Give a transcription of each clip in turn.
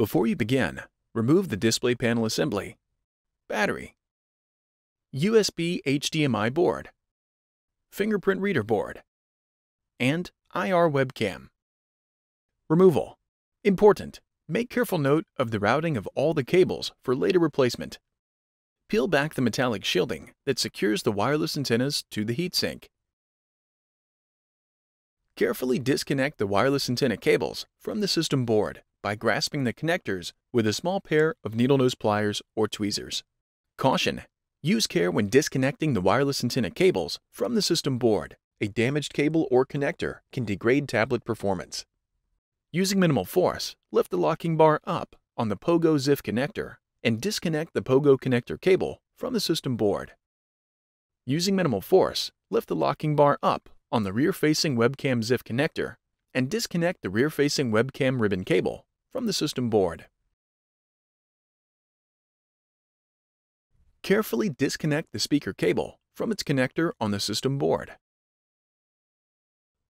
Before you begin, remove the display panel assembly, battery, USB HDMI board, fingerprint reader board, and IR webcam. Removal. Important. Make careful note of the routing of all the cables for later replacement. Peel back the metallic shielding that secures the wireless antennas to the heatsink. Carefully disconnect the wireless antenna cables from the system board by grasping the connectors with a small pair of needle nose pliers or tweezers. Caution! Use care when disconnecting the wireless antenna cables from the system board. A damaged cable or connector can degrade tablet performance. Using minimal force, lift the locking bar up on the POGO ZIF connector and disconnect the POGO connector cable from the system board. Using minimal force, lift the locking bar up on the rear-facing webcam ZIF connector and disconnect the rear-facing webcam ribbon cable from the system board. Carefully disconnect the speaker cable from its connector on the system board.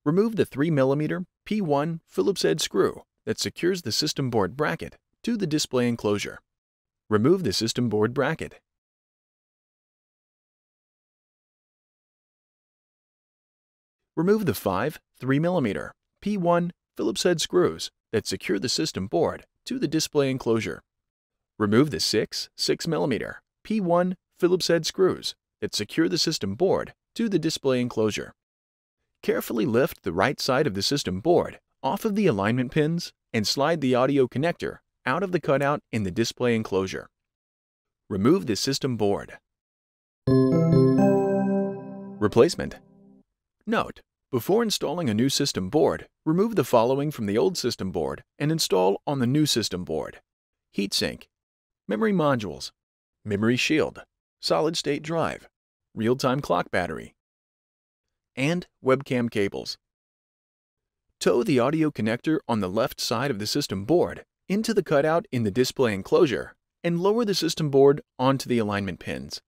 Remove the 3mm P1 Phillips head screw that secures the system board bracket to the display enclosure. Remove the system board bracket. Remove the 5 3mm P1 Phillips head screws that secure the system board to the display enclosure. Remove the 6 6mm P1 Phillips head screws that secure the system board to the display enclosure. Carefully lift the right side of the system board off of the alignment pins and slide the audio connector out of the cutout in the display enclosure. Remove the system board. Replacement. Note: before installing a new system board, remove the following from the old system board and install on the new system board: heatsink, memory modules, memory shield, solid-state drive, real-time clock battery, and webcam cables. Tow the audio connector on the left side of the system board into the cutout in the display enclosure and lower the system board onto the alignment pins.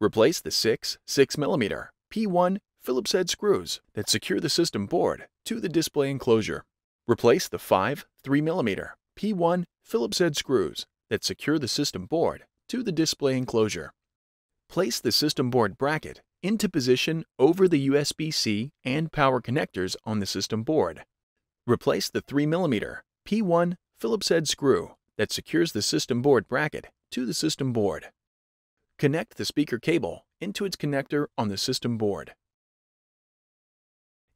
Replace the 6 6mm P1 Phillips head screws that secure the system board to the display enclosure. Replace the 5 3mm P1 Phillips head screws that secure the system board to the display enclosure. Place the system board bracket into position over the USB-C and power connectors on the system board. Replace the 3mm P1 Phillips head screw that secures the system board bracket to the system board. Connect the speaker cable into its connector on the system board.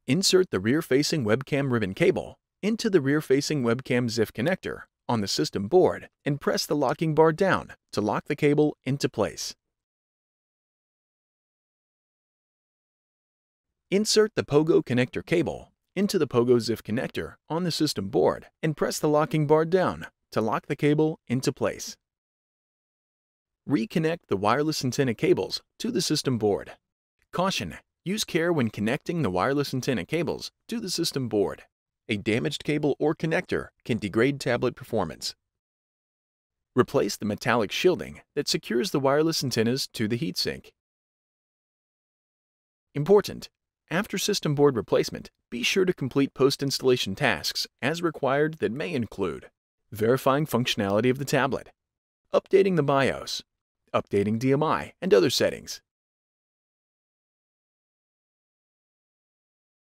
Insert the rear-facing webcam ribbon cable into the rear-facing webcam ZIF connector on the system board and press the locking bar down to lock the cable into place. Insert the POGO connector cable into the POGO ZIF connector on the system board and press the locking bar down to lock the cable into place. Reconnect the wireless antenna cables to the system board. Caution: use care when connecting the wireless antenna cables to the system board. A damaged cable or connector can degrade tablet performance. Replace the metallic shielding that secures the wireless antennas to the heatsink. Important: after system board replacement, be sure to complete post-installation tasks as required that may include verifying functionality of the tablet, updating the BIOS, updating DMI and other settings,